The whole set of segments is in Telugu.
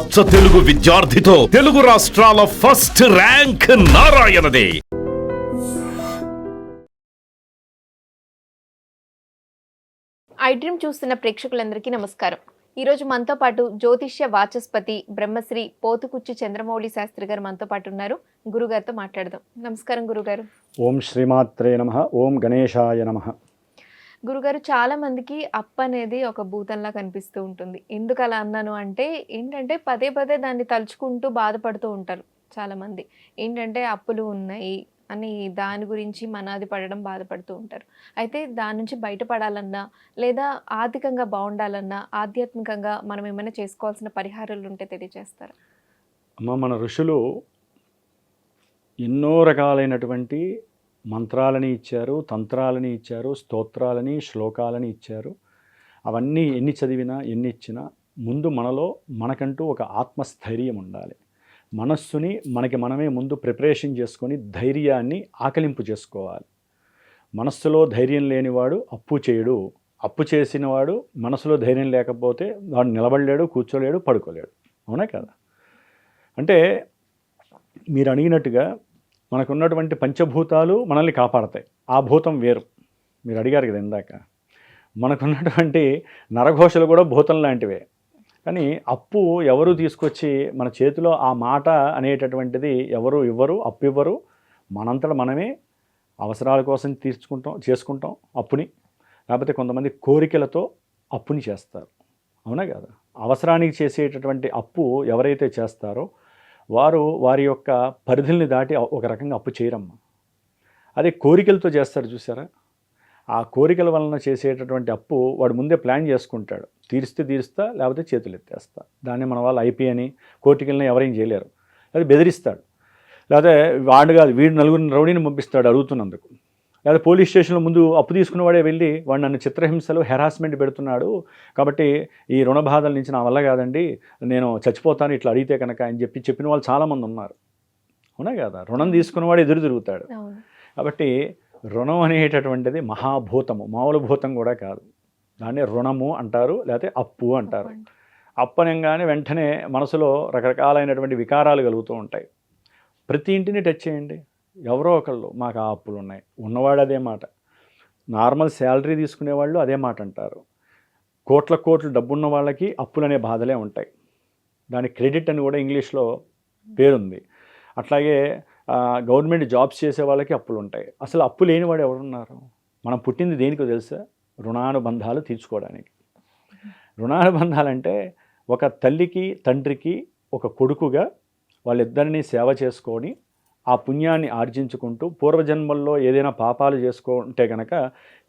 అచ్చ తెలుగు విద్యార్థితో తెలుగు రాష్ట్రాల ఫస్ట్ ర్యాంక్ నారాయణదే. ఐ డ్రీమ్ చూస్తున్న ప్రేక్షకులందరికీ నమస్కారం. ఈరోజు మనతో పాటు జ్యోతిష్య వాచస్పతి బ్రహ్మశ్రీ పోతుకుచ్చి చంద్రమౌళి శాస్త్రి గారు మనతో పాటు ఉన్నారు. గురుగారితో మాట్లాడదాం. నమస్కారం గురుగారు. ఓం శ్రీమాత్రే నమః. ఓం గణేశాయ నమః. గురుగారు, చాలా మందికి అప్పు అనేది ఒక భూతంలా కనిపిస్తూ ఉంటుంది. ఎందుకు అలా అన్నాను అంటే ఏంటంటే పదే పదే దాన్ని తలుచుకుంటూ బాధపడుతూ ఉంటారు చాలా మంది. ఏంటంటే అప్పులు ఉన్నాయి అని దాని గురించి మనాది పడడం బాధపడుతూ ఉంటారు. అయితే దాని నుంచి బయటపడాలన్నా లేదా ఆర్థికంగా బాగుండాలన్నా ఆధ్యాత్మికంగా మనం ఏమైనా చేసుకోవాల్సిన పరిహారాలు ఉంటే తెలియజేస్తారు. అమ్మ, మన ఋషులు ఎన్నో రకాలైనటువంటి మంత్రాలని ఇచ్చారు, తంత్రాలని ఇచ్చారు, స్తోత్రాలని, శ్లోకాలని ఇచ్చారు. అవన్నీ ఎన్ని చదివినా ఎన్ని ఇచ్చినా ముందు మనకంటూ ఒక ఆత్మస్థైర్యం ఉండాలి. మనస్సుని మనకి మనమే ముందు ప్రిపరేషన్ చేసుకొని ధైర్యాన్ని ఆకలింపు చేసుకోవాలి. మనస్సులో ధైర్యం లేనివాడు అప్పు చేయడు. అప్పు చేసినవాడు మనసులో ధైర్యం లేకపోతే వాడు నిలబడలేడు, కూర్చోలేడు, పడుకోలేడు. అవునా కదా? అంటే మీరు అడిగినట్టుగా మనకున్నటువంటి పంచభూతాలు మనల్ని కాపాడతాయి. ఆ భూతం వేరు. మీరు అడిగారు కదా ఇందాక. మనకున్నటువంటి నరఘోషలు కూడా భూతం లాంటివే. కానీ అప్పు ఎవరు తీసుకొచ్చి మన చేతిలో ఆ మాట అనేటటువంటిది ఎవరు ఇవ్వరు, అప్పు ఇవ్వరు. మనంతట మనమే అవసరాల కోసం చేసుకుంటాం అప్పుని. లేకపోతే కొంతమంది కోరికలతో అప్పుని చేస్తారు. అవునా కదా? అవసరానికి చేసేటటువంటి అప్పు ఎవరైతే చేస్తారో వారి యొక్క పరిధుల్ని దాటి ఒక రకంగా అప్పు చేయరమ్మా. అదే కోరికలతో చేస్తారు చూసారా? ఆ కోరికల వలన చేసేటటువంటి అప్పు వాడు ముందే ప్లాన్ చేసుకుంటాడు. తీరుస్తా, లేకపోతే చేతులు ఎత్తేస్తా. దాన్ని మన వాళ్ళు ఐపీ అని కోర్టుకెళ్ళినా ఎవరేం చేయలేరు. లేదా బెదిరిస్తాడు, లేకపోతే వాడు కాదు వీడు నలుగురిని రౌడీని పంపిస్తాడు అడుగుతున్నందుకు. లేదా పోలీస్ స్టేషన్లో ముందు అప్పు తీసుకున్నవాడే వెళ్ళి వాడు నన్ను చిత్రహింసలు హెరాస్మెంట్ పెడుతున్నాడు, కాబట్టి ఈ రుణ బాధల నుంచి నా వల్ల కాదండి, నేను చచ్చిపోతాను ఇట్లా అడిగితే కనుక అని చెప్పిన వాళ్ళు చాలామంది ఉన్నారు. అవునా కదా? రుణం తీసుకున్నవాడు ఎదురు తిరుగుతాడు. కాబట్టి రుణం అనేటటువంటిది మహాభూతము, మామూలు భూతం కూడా కాదు. దాన్ని రుణము అంటారు, లేకపోతే అప్పు అంటారు. అప్పనంగానే వెంటనే మనసులో రకరకాలైనటువంటి వికారాలు కలుగుతూ ఉంటాయి. ప్రతి ఇంటిని టచ్ చేయండి, ఎవరో ఒకళ్ళు మాకు ఆ అప్పులు ఉన్నాయి. ఉన్నవాడు అదే మాట. నార్మల్ శాలరీ తీసుకునేవాళ్ళు అదే మాట అంటారు. కోట్ల డబ్బున్న వాళ్ళకి అప్పులు అనే బాధలే ఉంటాయి. దానికి క్రెడిట్ అని కూడా ఇంగ్లీష్లో పేరుంది. అట్లాగే గవర్నమెంట్ జాబ్స్ చేసే వాళ్ళకి అప్పులు ఉంటాయి. అసలు అప్పు లేనివాడు ఎవరున్నారు? మనం పుట్టింది దేనికో తెలుసా? రుణానుబంధాలు తీర్చుకోవడానికి. రుణానుబంధాలంటే ఒక తల్లికి తండ్రికి ఒక కొడుకుగా వాళ్ళిద్దరినీ సేవ చేసుకొని ఆ పుణ్యాన్ని ఆర్జించుకుంటూ పూర్వజన్మల్లో ఏదైనా పాపాలు చేసుకుంటే కనుక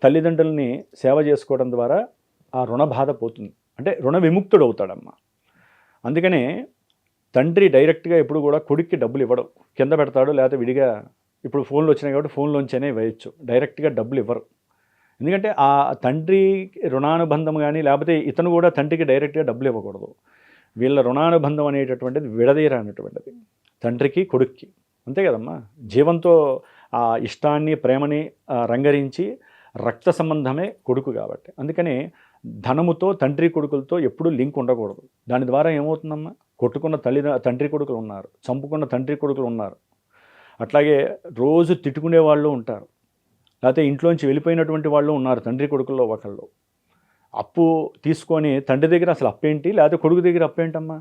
తల్లిదండ్రులని సేవ చేసుకోవడం ద్వారా ఆ రుణ బాధ పోతుంది. అంటే రుణ విముక్తుడు అవుతాడమ్మా. అందుకనే తండ్రి డైరెక్ట్గా ఎప్పుడు కూడా కొడుక్కి డబ్బులు ఇవ్వడం, కింద పెడతాడు, లేకపోతే విడిగా. ఇప్పుడు ఫోన్లు వచ్చినాయి కాబట్టి ఫోన్లోంచనే వేయచ్చు, డైరెక్ట్గా డబ్బులు ఇవ్వరు. ఎందుకంటే ఆ తండ్రి రుణానుబంధం కానీ, లేకపోతే ఇతను కూడా తండ్రికి డైరెక్ట్గా డబ్బులు ఇవ్వకూడదు. వీళ్ళ రుణానుబంధం అనేటటువంటిది విడదీయరానటువంటిది తండ్రికి కొడుక్కి. అంతే కదమ్మా? జీవంతో ఆ ఇష్టాన్ని ప్రేమని రంగరించి రక్త సంబంధమే కొడుకు కాబట్టి. అందుకని ధనముతో తండ్రి కొడుకులతో ఎప్పుడూ లింక్ ఉండకూడదు. దాని ద్వారా ఏమవుతుందమ్మా? కొట్టుకున్న తండ్రి కొడుకులు ఉన్నారు, చంపుకున్న తండ్రి కొడుకులు ఉన్నారు. అట్లాగే రోజు తిట్టుకునే వాళ్ళు ఉంటారు, లేకపోతే ఇంట్లోంచి వెళ్ళిపోయినటువంటి వాళ్ళు ఉన్నారు తండ్రి కొడుకుల్లో ఒకళ్ళు. అప్పు తీసుకొని తండ్రి దగ్గర అసలు అప్పేంటి, లేకపోతే కొడుకు దగ్గర అప్పేంటమ్మా?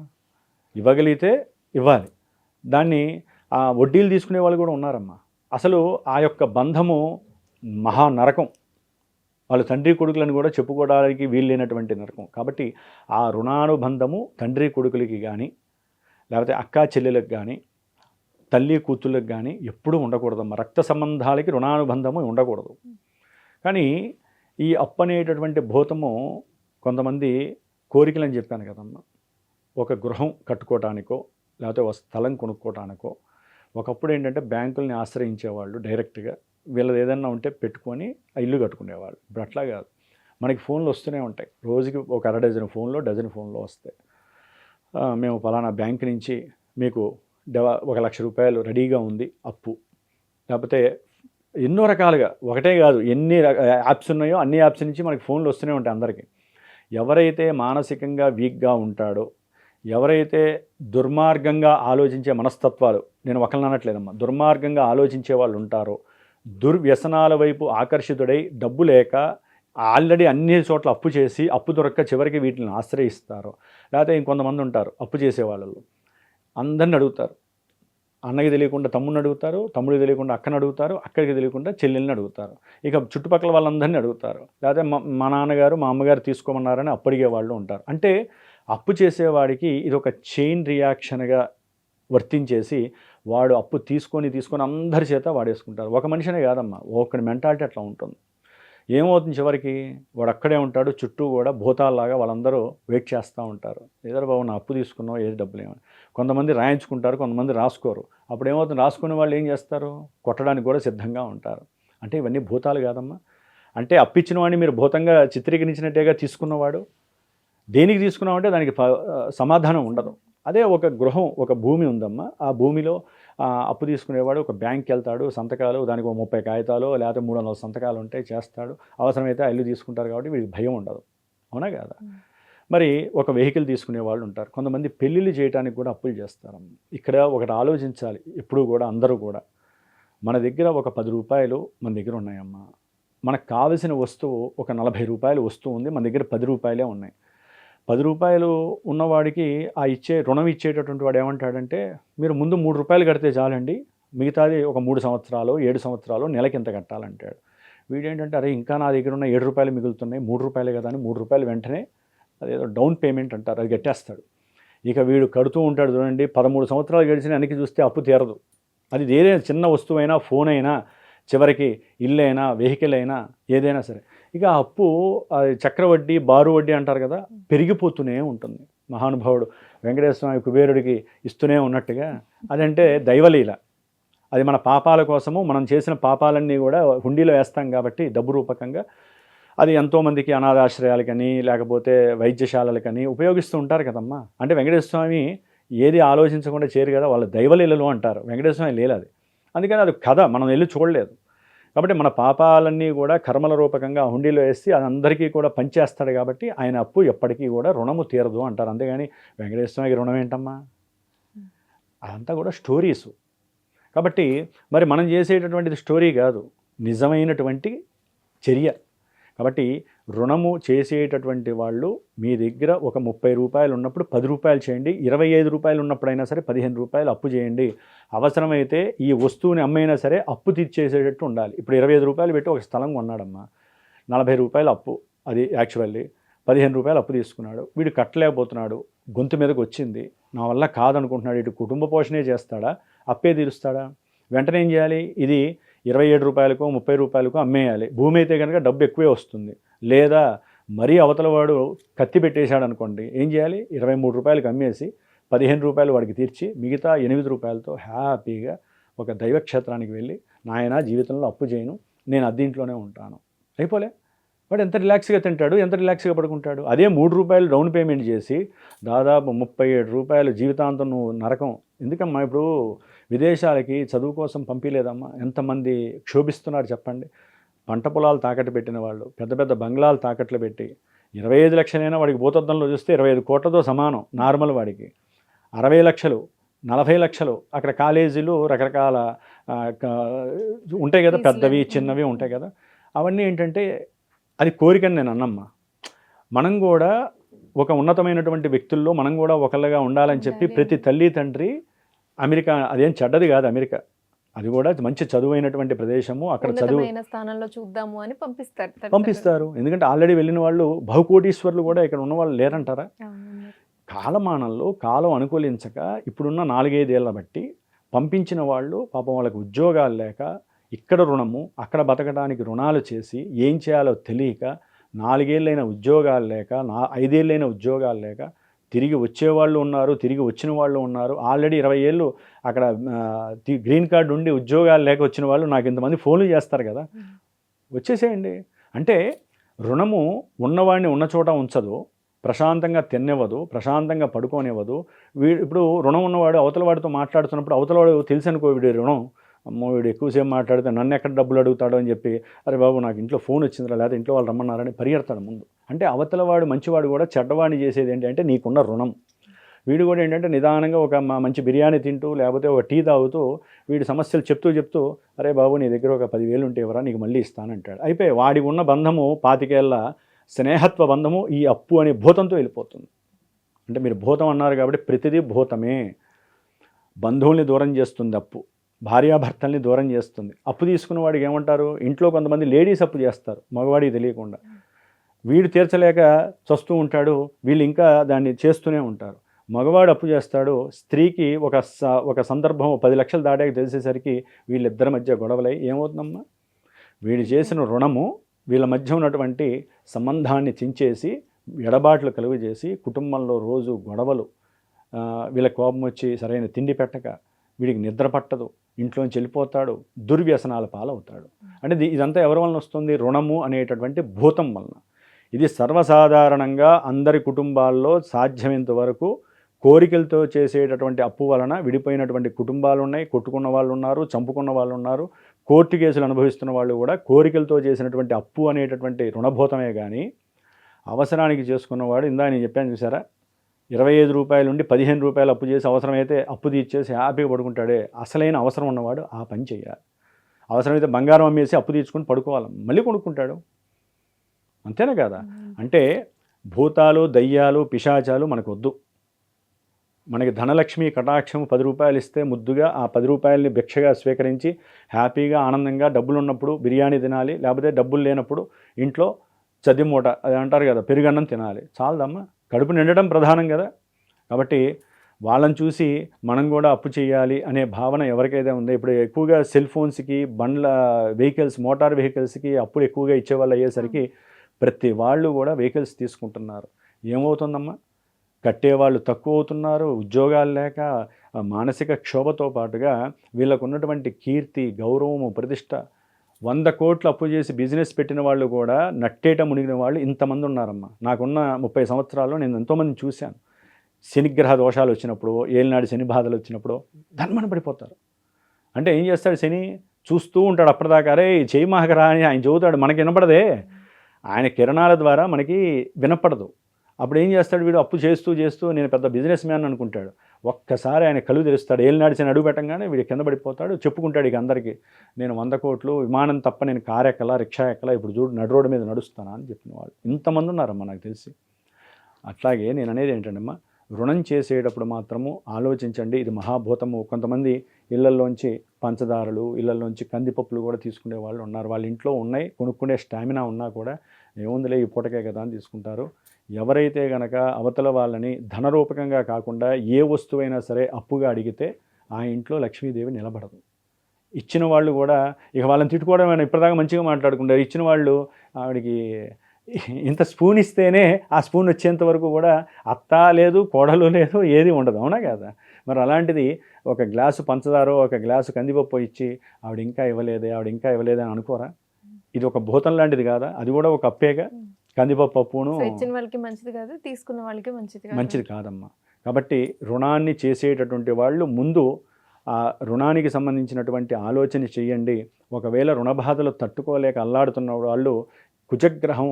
ఇవ్వగలిగితే ఇవ్వాలి. దాన్ని వడ్డీలు తీసుకునే వాళ్ళు కూడా ఉన్నారమ్మా. అసలు ఆ యొక్క బంధము మహా నరకం. వాళ్ళు తండ్రి కొడుకులను కూడా చెప్పుకోవడానికి వీల్లేనటువంటి నరకం. కాబట్టి ఆ రుణానుబంధము తండ్రి కొడుకులకి కానీ, లేకపోతే అక్కా చెల్లెలకు కానీ, తల్లి కూతుళ్ళకి కానీ ఎప్పుడూ ఉండకూడదమ్మా. రక్త సంబంధాలకి రుణానుబంధము ఉండకూడదు. కానీ ఈ అప్పు అనేటటువంటి భూతము కొంతమంది కోరికలని చెప్పాను కదమ్మా. ఒక గృహం కట్టుకోవటానికో, లేకపోతే ఒక స్థలం కొనుక్కోవటానికో. ఒకప్పుడు ఏంటంటే బ్యాంకుల్ని ఆశ్రయించేవాళ్ళు డైరెక్ట్గా. వీళ్ళది ఏదన్నా ఉంటే పెట్టుకొని ఇల్లు కట్టుకునేవాళ్ళు. ఇప్పుడు అట్లా కాదు. మనకి ఫోన్లు వస్తూనే ఉంటాయి. రోజుకి ఒక డజన్ ఫోన్లో వస్తాయి. మేము ఫలానా బ్యాంక్ నుంచి మీకు 1,00,000 రూపాయలు రెడీగా ఉంది అప్పు. లేకపోతే ఎన్నో రకాలుగా, ఒకటే కాదు, ఎన్ని యాప్స్ ఉన్నాయో అన్ని యాప్స్ నుంచి మనకి ఫోన్లు వస్తూనే ఉంటాయి అందరికీ. ఎవరైతే మానసికంగా వీక్గా ఉంటాడో, ఎవరైతే దుర్మార్గంగా ఆలోచించే మనస్తత్వాలు, నేను ఒకరిని అనట్లేదమ్మా, దుర్మార్గంగా ఆలోచించే వాళ్ళు ఉంటారో, దుర్వ్యసనాల వైపు ఆకర్షితుడై డబ్బు లేక ఆల్రెడీ అన్ని చోట్ల అప్పు చేసి అప్పు దొరక్క చివరికి వీటిని ఆశ్రయిస్తారో, లేకపోతే ఇంకొంతమంది ఉంటారు అప్పు చేసే వాళ్ళలో అందరిని అడుగుతారు. అన్నకి తెలియకుండా తమ్ముడిని అడుగుతారు, తమ్ముడికి తెలియకుండా అక్కని అడుగుతారు, అక్కడికి తెలియకుండా చెల్లెల్ని అడుగుతారు, ఇక చుట్టుపక్కల వాళ్ళందరినీ అడుగుతారు, లేకపోతే మా నాన్నగారు మా అమ్మగారు తీసుకోమన్నారని అప్పు అడిగే వాళ్ళు ఉంటారు. అంటే అప్పు చేసేవాడికి ఇది ఒక చైన్ రియాక్షన్గా వర్తించేసి వాడు అప్పు తీసుకొని అందరి చేత వాడేసుకుంటారు. ఒక మనిషినే కాదమ్మా, ఒకటి మెంటాలిటీ అట్లా ఉంటుంది. ఏమవుతుంది చివరికి వాడు అక్కడే ఉంటాడు, చుట్టూ కూడా భూతాల్లాగా వాళ్ళందరూ వెయిట్ చేస్తూ ఉంటారు. ఏదో బాబు నా అప్పు తీసుకున్నావు, ఏది డబ్బులు ఏమని. కొంతమంది రాయించుకుంటారు, కొంతమంది రాసుకోరు. అప్పుడు ఏమవుతుంది, రాసుకునే వాళ్ళు ఏం చేస్తారు, కొట్టడానికి కూడా సిద్ధంగా ఉంటారు. అంటే ఇవన్నీ భూతాలు కాదమ్మా. అంటే అప్పిచ్చిన వాడిని మీరు భూతంగా చిత్రీకరించినట్టేగా తీసుకున్నవాడు. దేనికి తీసుకున్నామంటే దానికి సమాధానం ఉండదు. అదే ఒక గృహం, ఒక భూమి ఉందమ్మా, ఆ భూమిలో అప్పు తీసుకునేవాడు ఒక బ్యాంక్కి వెళ్తాడు, సంతకాలు దానికి 30 కాగితాలు లేకపోతే 300 సంతకాలు ఉంటాయి, చేస్తాడు. అవసరమైతే ఇల్లు తీసుకుంటారు కాబట్టి వీడికి భయం ఉండదు, అవునా కదా. మరి ఒక వెహికల్ తీసుకునే వాళ్ళు ఉంటారు, కొంతమంది పెళ్ళిళ్ళు చేయడానికి కూడా అప్పులు చేస్తారు. ఇక్కడ ఒకటి ఆలోచించాలి ఎప్పుడూ కూడా, అందరూ కూడా, మన దగ్గర ఒక 10 రూపాయలు మన దగ్గర ఉన్నాయమ్మా, మనకు కావలసిన వస్తువు ఒక 40 రూపాయలు వస్తువు ఉంది, మన దగ్గర 10 రూపాయలే ఉన్నాయి. 10 రూపాయలు ఉన్నవాడికి ఆ రుణం ఇచ్చేటటువంటి వాడు ఏమంటాడంటే, మీరు ముందు 3 రూపాయలు కడితే చాలండి, మిగతాది ఒక 3 సంవత్సరాలు 7 సంవత్సరాలు నెలకి ఇంత కట్టాలంటాడు. వీడేంటంటే, అరే ఇంకా నా దగ్గర ఉన్న 7 రూపాయలు మిగులుతున్నాయి, 3 రూపాయలే కదా అని 3 రూపాయలు వెంటనే అదేదో డౌన్ పేమెంట్ అంటారు, అది కట్టేస్తాడు. ఇక వీడు కడుతూ ఉంటాడు చూడండి, 13 సంవత్సరాలు గడిచిన వెనక్కి చూస్తే అప్పు తీరదు. అది ఏదైనా చిన్న వస్తువైనా, ఫోన్ అయినా, చివరికి ఇల్లు అయినా, వెహికల్ అయినా, ఏదైనా సరే. ఇక అప్పు చక్రవడ్డీ, బారు వడ్డీ అంటారు కదా, పెరిగిపోతూనే ఉంటుంది. మహానుభావుడు వెంకటేశ్వర స్వామి కుబేరుడికి ఇస్తూనే ఉన్నట్టుగా అదంటే దైవలీల. అది మన పాపాల కోసము, మనం చేసిన పాపాలన్నీ కూడా హుండీలో వేస్తాం కాబట్టి డబ్బు రూపకంగా అది ఎంతోమందికి అనాథాశ్రయాలకని లేకపోతే వైద్యశాలలకని ఉపయోగిస్తూ ఉంటారు కదమ్మా. అంటే వెంకటేశ్వర స్వామి ఏది ఆలోచించకుండా చేయరు కదా, వాళ్ళ దైవలీలలో అంటారు, వెంకటేశ్వర స్వామి లీల అది. అందుకని అది కథ మనం వెళ్ళి చూడలేదు. కాబట్టి మన పాపాలన్నీ కూడా కర్మల రూపకంగా హుండీలో వేసి అది అందరికీ కూడా పంచేస్తాడు కాబట్టి ఆయన అప్పు ఎప్పటికీ కూడా రుణము తీరదు అంటారు. అంతేగాని వెంకటేశ్వర స్వామికి రుణం ఏంటమ్మా, అదంతా కూడా స్టోరీసు. కాబట్టి మరి మనం చేసేటటువంటిది స్టోరీ కాదు, నిజమైనటువంటి చర్య. కాబట్టి రుణము చేసేటటువంటి వాళ్ళు మీ దగ్గర ఒక 30 రూపాయలు ఉన్నప్పుడు 10 రూపాయలు చేయండి, 25 రూపాయలు ఉన్నప్పుడైనా సరే 15 రూపాయలు అప్పు చేయండి. అవసరమైతే ఈ వస్తువుని అమ్మైనా సరే అప్పు తీర్చేసేటట్టు ఉండాలి. ఇప్పుడు 25 రూపాయలు పెట్టి ఒక స్థలం కొన్నాడమ్మా, 40 రూపాయలు అప్పు, అది యాక్చువల్లీ 15 రూపాయలు అప్పు తీసుకున్నాడు. వీడు కట్టలేకపోతున్నాడు, గొంతు మీదకి వచ్చింది, నా వల్ల కాదనుకుంటున్నాడు. ఇటు కుటుంబ పోషణే చేస్తాడా, అప్పే తీరుస్తాడా? వెంటనే ఏం చేయాలి, ఇది 27 రూపాయలకో 30 రూపాయలకో అమ్మేయాలి. భూమి అయితే కనుక డబ్బు ఎక్కువే వస్తుంది. లేదా మరీ అవతల వాడు కత్తి పెట్టేశాడు అనుకోండి, ఏం చేయాలి, 23 రూపాయలకి అమ్మేసి 15 రూపాయలు వాడికి తీర్చి మిగతా 8 రూపాయలతో హ్యాపీగా ఒక దైవక్షేత్రానికి వెళ్ళి, నాయన జీవితంలో అప్పు చేయను, నేను అద్దీంట్లోనే ఉంటాను, అయిపోలే. వాడు ఎంత రిలాక్స్గా తింటాడు, ఎంత రిలాక్స్గా పడుకుంటాడు. అదే 3 రూపాయలు డౌన్ పేమెంట్ చేసి దాదాపు 37 రూపాయలు జీవితాంతం నువ్వు నరకం. ఎందుకమ్మా ఇప్పుడు విదేశాలకి చదువు కోసం పంపించలేదమ్మా, ఎంతమంది క్షోభిస్తున్నారు చెప్పండి. పంట పొలాలు తాకట్టు పెట్టిన వాళ్ళు, పెద్ద పెద్ద బంగ్లాలు తాకట్లు పెట్టి 25 లక్షలైనా వాడికి భూతద్దంలో చూస్తే 25 కోట్లతో సమానం. నార్మల్ వాడికి 60 లక్షలు 40 లక్షలు. అక్కడ కాలేజీలు రకరకాల ఉంటాయి కదా, పెద్దవి చిన్నవి ఉంటాయి కదా. అవన్నీ ఏంటంటే అది కోరికని నేను అన్నమ్మా. మనం కూడా ఒక ఉన్నతమైనటువంటి వ్యక్తుల్లో మనం కూడా ఒకళ్ళగా ఉండాలని చెప్పి ప్రతి తల్లి తండ్రి, అమెరికా అదేం చెడ్డది కాదు, అమెరికా అది కూడా మంచి చదువైనటువంటి ప్రదేశము, అక్కడ చదువు స్థానంలో చూద్దాము అని పంపిస్తారు. ఎందుకంటే ఆల్రెడీ వెళ్ళిన వాళ్ళు బహుకోటీశ్వర్లు కూడా ఇక్కడ ఉన్న వాళ్ళు లేరంటారా? కాలమానంలో కాలం అనుకూలించక ఇప్పుడున్న 4-5 ఏళ్ళ బట్టి పంపించిన వాళ్ళు పాపం వాళ్ళకి ఉద్యోగాలు లేక, ఇక్కడ రుణము అక్కడ బతకడానికి రుణాలు చేసి ఏం చేయాలో తెలియక 4 ఏళ్ళైన ఉద్యోగాలు లేక 5 ఏళ్ళైన ఉద్యోగాలు లేక తిరిగి వచ్చేవాళ్ళు ఉన్నారు, తిరిగి వచ్చిన వాళ్ళు ఉన్నారు. ఆల్రెడీ 20 ఏళ్ళు అక్కడ గ్రీన్ కార్డు ఉండి ఉద్యోగాలు లేక వచ్చిన వాళ్ళు నాకు ఇంతమంది ఫోన్లు చేస్తారు కదా, వచ్చేసేయండి. అంటే రుణము ఉన్నవాడిని ఉన్న చోట ఉంచదు, ప్రశాంతంగా తినివ్వదు, ప్రశాంతంగా పడుకోనివ్వదు. ఇప్పుడు రుణం ఉన్నవాడు అవతల వాడితో మాట్లాడుతున్నప్పుడు అవతల వాడు తెలుసు అనుకో, వీడి రుణం, అమ్మో వీడు ఎక్కువసేపు మాట్లాడితే నన్ను ఎక్కడ డబ్బులు అడుగుతాడో అని చెప్పి, అరే బాబు నాకు ఇంట్లో ఫోన్ వచ్చిందిరా, లేదా ఇంట్లో వాళ్ళు రమ్మన్నారని పరిగెడతాడు ముందు. అంటే అవతల వాడు మంచివాడు కూడా చెడ్డవాడిని చేసేది ఏంటంటే నీకున్న రుణం. వీడు కూడా ఏంటంటే నిదానంగా ఒక మంచి బిర్యానీ తింటూ లేకపోతే ఒక టీ తాగుతూ వీడి సమస్యలు చెప్తూ అరే బాబు నీ దగ్గర ఒక 10,000 ఉంటే ఎవరా నీకు మళ్ళీ ఇస్తానంటాడు. అయిపోయి వాడికి ఉన్న బంధము 25 ఏళ్ల స్నేహత్వ బంధము ఈ అప్పు అనే భూతంతో వెళ్ళిపోతుంది. అంటే మీరు భూతం అన్నారు కాబట్టి ప్రతిదీ భూతమే. బంధువుల్ని దూరం చేస్తుంది అప్పు, భార్యాభర్తల్ని దూరం చేస్తుంది. అప్పు తీసుకున్న వాడికి ఏమంటారు, ఇంట్లో కొంతమంది లేడీస్ అప్పు చేస్తారు మగవాడికి తెలియకుండా. వీడు తీర్చలేక చస్తూ ఉంటాడు, వీళ్ళు ఇంకా దాన్ని చేస్తూనే ఉంటారు. మగవాడు అప్పు చేస్తాడు, స్త్రీకి ఒక సందర్భం 10 లక్షలు దాటాక తెలిసేసరికి వీళ్ళిద్దరి మధ్య గొడవలై ఏమవుతుందమ్మా, వీడు చేసిన రుణము వీళ్ళ మధ్య ఉన్నటువంటి సంబంధాన్ని చించేసి ఎడబాట్లు కలుగు చేసి కుటుంబంలో రోజు గొడవలు, వీళ్ళ కోపం వచ్చి సరైన తిండి పెట్టక వీడికి నిద్ర పట్టదు, ఇంట్లోంచి వెళ్ళిపోతాడు, దుర్వ్యసనాల పాలవుతాడు. అంటే ఇదంతా ఎవరి వలన వస్తుంది, రుణము అనేటటువంటి భూతం వలన. ఇది సర్వసాధారణంగా అందరి కుటుంబాల్లో సాధ్యమైనంత వరకు కోరికలతో చేసేటటువంటి అప్పు వలన విడిపోయినటువంటి కుటుంబాలు ఉన్నాయి, కొట్టుకున్న వాళ్ళు ఉన్నారు, చంపుకున్న వాళ్ళు ఉన్నారు, కోర్టు కేసులు అనుభవిస్తున్న వాళ్ళు కూడా కోరికలతో చేసినటువంటి అప్పు అనేటటువంటి రుణభూతమే. కానీ అవసరానికి చేసుకున్నవాడు, ఇందా నేను చెప్పాను చూసారా, 25 రూపాయల నుండి 15 రూపాయలు అప్పు చేసి అవసరమైతే అప్పు తీర్చేసి హ్యాపీగా పడుకుంటాడే, అసలైన అవసరం ఉన్నవాడు ఆ పని చేయాలి. అవసరమైతే బంగారం అమ్మేసి అప్పు తీర్చుకొని పడుకోవాలి, మళ్ళీ కొనుక్కుంటాడు. అంతేనా కదా? అంటే భూతాలు, దయ్యాలు, పిశాచాలు మనకు వద్దు. మనకి ధనలక్ష్మి కటాక్షం 10 రూపాయలు ఇస్తే ముద్దుగా ఆ 10 రూపాయలని భిక్షగా స్వీకరించి హ్యాపీగా ఆనందంగా డబ్బులు ఉన్నప్పుడు బిర్యానీ తినాలి, లేకపోతే డబ్బులు లేనప్పుడు ఇంట్లో చద్ది మూట అది అంటారు కదా, పెరుగన్నం తినాలి. చాలదమ్మా, కడుపు నిండడం ప్రధానం కదా. కాబట్టి వాళ్ళని చూసి మనం కూడా అప్పు చేయాలి అనే భావన ఎవరికైతే ఉందో, ఇప్పుడు ఎక్కువగా సెల్ ఫోన్స్కి, బండ్ల వెహికల్స్, మోటార్ వెహికల్స్కి అప్పులు ఎక్కువగా ఇచ్చేవాళ్ళు అయ్యేసరికి ప్రతి వాళ్ళు కూడా వెహికల్స్ తీసుకుంటున్నారు. ఏమవుతుందమ్మా, కట్టేవాళ్ళు తక్కువ అవుతున్నారు, ఉద్యోగాలు లేక మానసిక క్షోభతో పాటుగా వీళ్ళకు ఉన్నటువంటి కీర్తి, గౌరవము, ప్రతిష్ట, 100 కోట్లు అప్పు చేసి బిజినెస్ పెట్టిన వాళ్ళు కూడా నట్టేట మునిగిన వాళ్ళు ఇంతమంది ఉన్నారమ్మా. నాకున్న 30 సంవత్సరాల్లో నేను ఎంతోమందిని చూశాను. శనిగ్రహ దోషాలు వచ్చినప్పుడు, ఏలినాడు శని బాధలు వచ్చినప్పుడు ధన్మన పడిపోతారు. అంటే ఏం చేస్తాడు శని, చూస్తూ ఉంటాడు అప్పటిదాకా, అరే చేయి మహకరా అని ఆయన చెబుతాడు, మనకి వినపడదే, ఆయన కిరణాల ద్వారా మనకి వినపడదు. అప్పుడు ఏం చేస్తాడు వీడు, అప్పు చేస్తూ నేను పెద్ద బిజినెస్ మ్యాన్ అనుకుంటాడు. ఒక్కసారి ఆయన కళ్ళు తెరుస్తాడు, ఏలినాడు శని అడుగు పెట్టంగానే వీడు కింద పడిపోతాడు. చెప్పుకుంటాడు ఇక అందరికీ, నేను 100 కోట్లు విమానం తప్ప నేను కారు ఎక్కలా, రిక్షా ఎక్కలా, ఇప్పుడు చూడు నడు రోడ్డు మీద నడుస్తానా అని చెప్పిన వాళ్ళు ఇంతమంది ఉన్నారమ్మా నాకు తెలిసి. అట్లాగే నేను అనేది ఏంటంటమ్మా, రుణం చేసేటప్పుడు మాత్రము ఆలోచించండి, ఇది మహాభూతము. కొంతమంది ఇళ్లల్లోంచి పంచదారలు, ఇళ్లల్లోంచి కందిపప్పులు కూడా తీసుకునే వాళ్ళు ఉన్నారు. వాళ్ళ ఇంట్లో ఉన్నాయి, కొనుక్కునే స్టామినా ఉన్నా కూడా ఏముందిలే ఈ పూటకే కదా అని తీసుకుంటారు. ఎవరైతే గనక అవతల వాళ్ళని ధనరూపకంగా కాకుండా ఏ వస్తువైనా సరే అప్పుగా అడిగితే ఆ ఇంట్లో లక్ష్మీదేవి నిలబడదు. ఇచ్చిన వాళ్ళు కూడా ఇక వాళ్ళని తిట్టుకోవడం, ఇప్పటిదాకా మంచిగా మాట్లాడుకుంటారు, ఇచ్చిన వాళ్ళు ఆవిడికి ఇంత స్పూన్ ఇస్తేనే ఆ స్పూన్ వచ్చేంత వరకు కూడా అత్త లేదు, కోడలు లేదు, ఏది ఉండదు. అవునా కదా? మరి అలాంటిది ఒక గ్లాసు పంచదారో ఒక గ్లాసు కందిపప్పు ఇచ్చి ఆవిడ ఇంకా ఇవ్వలేదే అని అనుకోరా? ఇది ఒక భూతం లాంటిది కాదా? అది కూడా ఒక అప్పేగా. కందిపప్పు అప్పును ఇచ్చిన వాళ్ళకి మంచిది కాదు, తీసుకున్న వాళ్ళకి మంచిది కాదమ్మా. కాబట్టి రుణాన్ని చేసేటటువంటి వాళ్ళు ముందు ఆ రుణానికి సంబంధించినటువంటి ఆలోచన చేయండి. ఒకవేళ రుణబాధలు తట్టుకోలేక అల్లాడుతున్న వాళ్ళు, కుజగ్రహం,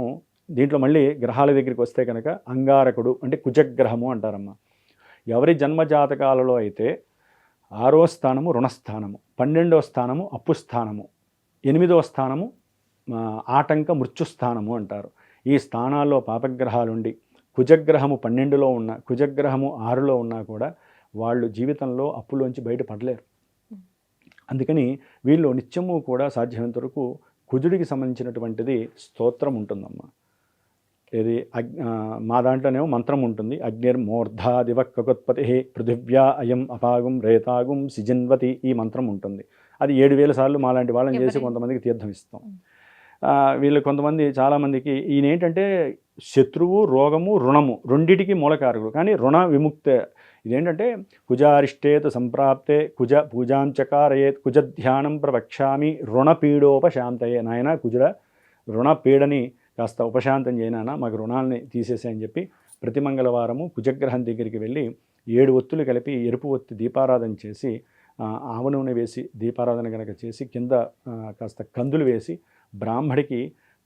దీంట్లో మళ్ళీ గ్రహాల దగ్గరికి వస్తే కనుక అంగారకుడు అంటే కుజగ్రహము అంటారమ్మా. ఎవరి జన్మజాతకాలలో అయితే 6వ స్థానము రుణస్థానము, 12వ స్థానము అప్పు స్థానము, 8వ స్థానము ఆటంక మృత్యుస్థానము అంటారు. ఈ స్థానాల్లో పాపగ్రహాలుండి కుజగ్రహము 12లో ఉన్న, కుజగ్రహము 6లో ఉన్నా కూడా వాళ్ళు జీవితంలో అప్పులోంచి బయటపడలేరు. అందుకని వీళ్ళు నిత్యము కూడా సాధ్యమైనంత వరకు కుజుడికి సంబంధించినటువంటిది స్తోత్రం ఉంటుందమ్మా. ఇది మా దాంట్లోనేమో మంత్రం ఉంటుంది, అగ్నిర్మూర్ధాదివ కకుత్పతి పృథివ్యా అయం అపాగం రేతాగుం సిజన్వతి, ఈ మంత్రం ఉంటుంది. అది 7000 సార్లు మాలాంటి వాళ్ళని చేసి కొంతమందికి తీర్థం ఇస్తాం. వీళ్ళు కొంతమంది చాలామందికి ఈయన ఏంటంటే శత్రువు, రోగము, రుణము రెండిటికి మూలకారకుడు. కానీ రుణ విముక్తే ఇదేంటంటే కుజారిష్టేత సంప్రాప్తే కుజ పూజాంచకారయేత్ కుజ ధ్యానం ప్రవక్ష్యామి రుణపీడోపశాంతయే. నాయన కుజుడ రుణపీడని కాస్త ఉపశాంతం చేయనా, మాకు రుణాలని తీసేసాయని చెప్పి ప్రతి మంగళవారము కుజగ్రహం దగ్గరికి వెళ్ళి 7 ఒత్తులు కలిపి ఎరుపు ఒత్తి దీపారాధన చేసి, ఆవ నూనె వేసి దీపారాధన కనుక చేసి, కింద కాస్త కందులు వేసి బ్రాహ్మడికి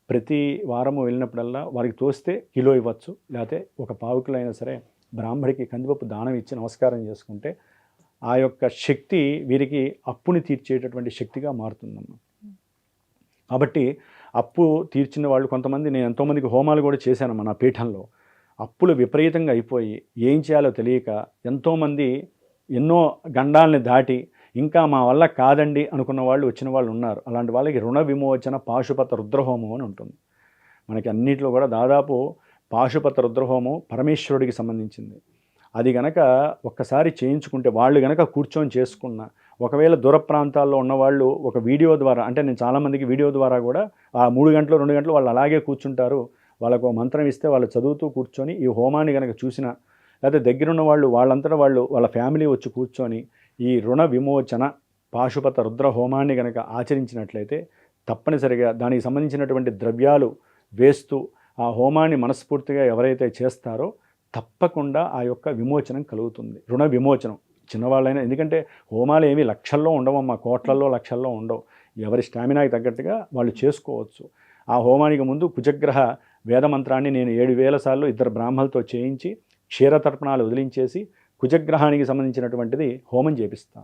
ప్రతి వారము వెళ్ళినప్పుడల్లా వారికి తోస్తే కిలో ఇవ్వచ్చు, లేకపోతే ఒక 1/4 కిలో అయినా సరే బ్రాహ్మడికి కందిపప్పు దానం ఇచ్చి నమస్కారం చేసుకుంటే ఆ యొక్క శక్తి వీరికి అప్పుని తీర్చేటటువంటి శక్తిగా మారుతుందన్న. కాబట్టి అప్పు తీర్చిన వాళ్ళు కొంతమంది, నేను ఎంతోమందికి హోమాలు కూడా చేశానమ్మా నా పీఠంలో. అప్పులు విపరీతంగా అయిపోయి ఏం చేయాలో తెలియక ఎంతోమంది ఎన్నో గండాలని దాటి ఇంకా మా వల్ల కాదండి అనుకున్న వాళ్ళు వచ్చిన వాళ్ళు ఉన్నారు. అలాంటి వాళ్ళకి రుణ విమోచన పాశుపత రుద్రహోమం అని ఉంటుంది. మనకి అన్నింటిలో కూడా దాదాపు పాశుపత రుద్రహోమం పరమేశ్వరుడికి సంబంధించింది. అది గనక ఒక్కసారి చేయించుకుంటే వాళ్ళు గనక కూర్చొని చేసుకున్న, ఒకవేళ దూర ప్రాంతాల్లో ఉన్నవాళ్ళు ఒక వీడియో ద్వారా, అంటే నేను చాలామందికి వీడియో ద్వారా కూడా ఆ 3 గంటలు 2 గంటలు వాళ్ళు అలాగే కూర్చుంటారు. వాళ్ళకు మంత్రం ఇస్తే వాళ్ళు చదువుతూ కూర్చొని ఈ హోమాన్ని కనుక చూసిన, లేకపోతే దగ్గరున్న వాళ్ళు వాళ్ళంతటా వాళ్ళు వాళ్ళ ఫ్యామిలీ వచ్చి కూర్చొని ఈ రుణ విమోచన పాశుపత రుద్ర హోమాన్ని కనుక ఆచరించినట్లయితే తప్పనిసరిగా దానికి సంబంధించినటువంటి ద్రవ్యాలు వేస్తూ ఆ హోమాన్ని మనస్ఫూర్తిగా ఎవరైతే చేస్తారో తప్పకుండా ఆ యొక్క విమోచనం కలుగుతుంది. రుణ విమోచనం చిన్నవాళ్ళైనా, ఎందుకంటే హోమాలు ఏమి లక్షల్లో ఉండవమ్మా, కోట్లల్లో లక్షల్లో ఉండవు. ఎవరి స్టామినాకి తగ్గట్టుగా వాళ్ళు చేసుకోవచ్చు. ఆ హోమానికి ముందు కుజగ్రహ వేదమంత్రాన్ని నేను 7000 సార్లు 2 బ్రాహ్మలతో చేయించి క్షీరతర్పణాలు వదిలించేసి కుజగ్రహానికి సంబంధించినటువంటిది హోమం చేపిస్తాం.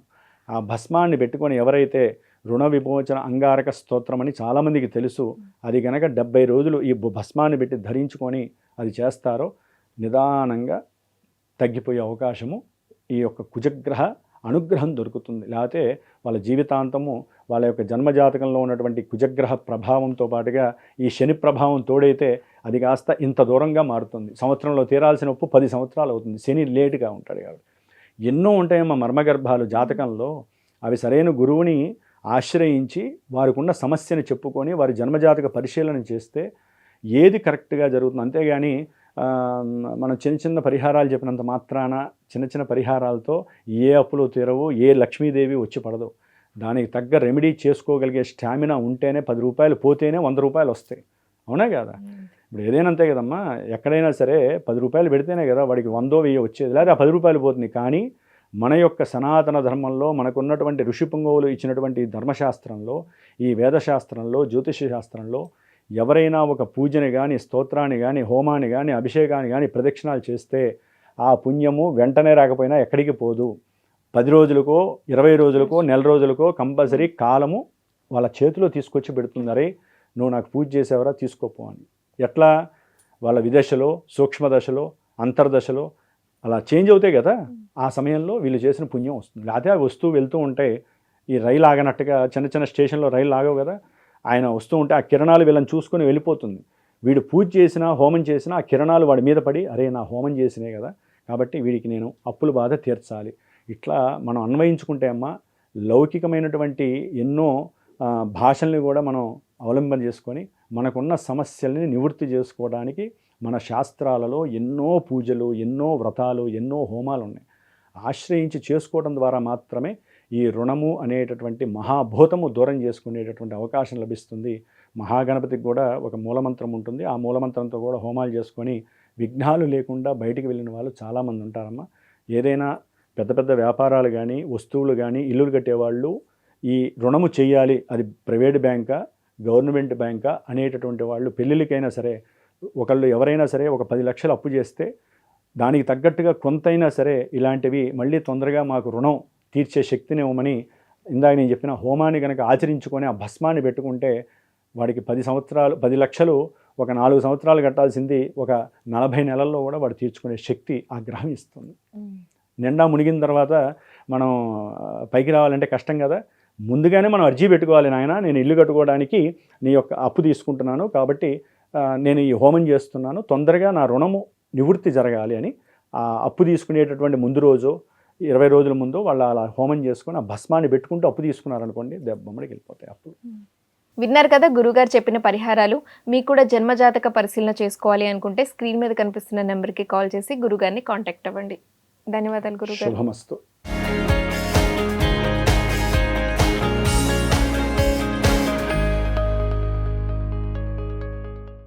ఆ భస్మాన్ని పెట్టుకొని ఎవరైతే రుణ విమోచన అంగారక స్తోత్రం అని చాలామందికి తెలుసు, అది గనక 70 రోజులు ఈ భస్మాన్ని పెట్టి ధరించుకొని అది చేస్తారో నిదానంగా తగ్గిపోయే అవకాశము ఈ యొక్క కుజగ్రహ అనుగ్రహం దొరుకుతుంది. లేకపోతే వాళ్ళ జీవితాంతము వాళ్ళ యొక్క జన్మజాతకంలో ఉన్నటువంటి కుజగ్రహ ప్రభావంతో పాటుగా ఈ శని ప్రభావం తోడైతే అది కాస్త ఇంత దూరంగా మారుతుంది. సంవత్సరంలో తీరాల్సిన ఉప్పు 10 సంవత్సరాలు అవుతుంది. శని లేటుగా ఉంటాడు కాబట్టి ఎన్నో ఉంటాయమ్మా మర్మగర్భాలు జాతకంలో. అవి సరైన గురువుని ఆశ్రయించి వారికి ఉన్న సమస్యను చెప్పుకొని వారి జన్మజాతక పరిశీలన చేస్తే ఏది కరెక్ట్గా జరుగుతుంది. అంతేగాని మనం చిన్న చిన్న పరిహారాలు చెప్పినంత మాత్రాన, చిన్న చిన్న పరిహారాలతో ఏ అప్పులు తీరవు, ఏ లక్ష్మీదేవి వచ్చి పడదు. దానికి తగ్గ రెమెడీ చేసుకోగలిగే స్టామినా ఉంటేనే 10 రూపాయలు పోతేనే 100 రూపాయలు వస్తాయి. అవునా కదా? ఇప్పుడు ఏదైనా అంతే కదమ్మా, ఎక్కడైనా సరే 10 రూపాయలు పెడితేనే కదా వాడికి 100 1000 వచ్చేది, లేదా 10 రూపాయలు పోతుంది. కానీ మన యొక్క సనాతన ధర్మంలో మనకున్నటువంటి ఋషి పుంగవులు ఇచ్చినటువంటి ధర్మశాస్త్రంలో, ఈ వేదశాస్త్రంలో, జ్యోతిష శాస్త్రంలో ఎవరైనా ఒక పూజని కానీ, స్తోత్రాన్ని కానీ, హోమాన్ని కానీ, అభిషేకాన్ని కానీ ప్రదక్షిణాలు చేస్తే ఆ పుణ్యము వెంటనే రాకపోయినా ఎక్కడికి పోదు. 10 రోజులకో 20 రోజులకో నెల రోజులకో కంపల్సరీ కాలము వాళ్ళ చేతిలో తీసుకొచ్చి పెడుతుందరే, నువ్వు నాకు పూజ చేసేవరా తీసుకోపో అని. ఎట్లా? వాళ్ళ విదశలో, సూక్ష్మదశలో, అంతర్దశలో అలా చేంజ్ అవుతాయి కదా, ఆ సమయంలో వీళ్ళు చేసిన పుణ్యం వస్తుంది. లేకపోతే అవి వస్తూ వెళ్తూ ఉంటే ఈ రైలు ఆగనట్టుగా చిన్న చిన్న స్టేషన్లో రైలు ఆగవు కదా, ఆయన వస్తూ ఉంటే ఆ కిరణాలు వీళ్ళని చూసుకొని వెళ్ళిపోతుంది. వీడు పూజ చేసినా హోమం చేసినా ఆ కిరణాలు వాడి మీద పడి, అరే నా హోమం చేసినే కదా కాబట్టి వీడికి నేను అప్పుల బాధ తీర్చాలి. ఇట్లా మనం అన్వయించుకుంటే అమ్మా లౌకికమైనటువంటి ఎన్నో భాషల్ని కూడా మనం అవలంబన చేసుకొని మనకున్న సమస్యల్ని నివృత్తి చేసుకోవడానికి మన శాస్త్రాలలో ఎన్నో పూజలు, ఎన్నో వ్రతాలు, ఎన్నో హోమాలు ఉన్నాయి. ఆశ్రయించి చేసుకోవడం ద్వారా మాత్రమే ఈ రుణము అనేటటువంటి మహాభూతము దూరం చేసుకునేటటువంటి అవకాశం లభిస్తుంది. మహాగణపతికి కూడా ఒక మూలమంత్రం ఉంటుంది. ఆ మూలమంత్రంతో కూడా హోమాలు చేసుకొని విఘ్నాలు లేకుండా బయటికి వెళ్ళిన వాళ్ళు చాలామంది ఉంటారమ్మా. ఏదైనా పెద్ద పెద్ద వ్యాపారాలు కానీ, వస్తువులు కానీ, ఇల్లులు కట్టేవాళ్ళు ఈ రుణము చేయాలి, అది ప్రైవేట్ బ్యాంకా గవర్నమెంట్ బ్యాంకా అనేటటువంటి వాళ్ళు పెళ్ళిళ్ళకైనా సరే ఒకళ్ళు ఎవరైనా సరే ఒక 10 లక్షలు అప్పు చేస్తే దానికి తగ్గట్టుగా కొంతైనా సరే ఇలాంటివి మళ్ళీ తొందరగా మాకు రుణం తీర్చే శక్తిని ఇవ్వమని ఇందాక నేను చెప్పిన హోమాన్ని కనుక ఆచరించుకొని ఆ భస్మాన్ని పెట్టుకుంటే వాడికి 10 లక్షలు ఒక 4 సంవత్సరాలు కట్టాల్సింది ఒక 40 నెలల్లో కూడా వాడు తీర్చుకునే శక్తి ఆ గ్రహం ఇస్తుంది. నిండా మునిగిన తర్వాత మనం పైకి రావాలంటే కష్టం కదా, ముందుగానే మనం అర్జీ పెట్టుకోవాలి, నాయన నేను ఇల్లు కట్టుకోవడానికి నీ యొక్క అప్పు తీసుకుంటున్నాను కాబట్టి నేను ఈ హోమం చేస్తున్నాను, తొందరగా నా రుణము నివృత్తి జరగాలి అని ఆ అప్పు తీసుకునేటటువంటి ముందు రోజు 20 రోజుల ముందు వాళ్ళు అలా హోమం చేసుకొని ఆ భస్మాన్ని పెట్టుకుంటూ అప్పు తీసుకున్నారనుకోండి దెబ్బమ్మడికి వెళ్ళిపోతాయి అప్పులు. విన్నారు కదా గురుగారు చెప్పిన పరిహారాలు. మీకు కూడా జన్మజాతక పరిశీలన చేసుకోవాలి అనుకుంటే స్క్రీన్ మీద కనిపిస్తున్న నెంబర్కి కాల్ చేసి గురుగారిని కాంటాక్ట్ అవ్వండి. ధన్యవాదాలు గురుగారు. శుభమస్తు.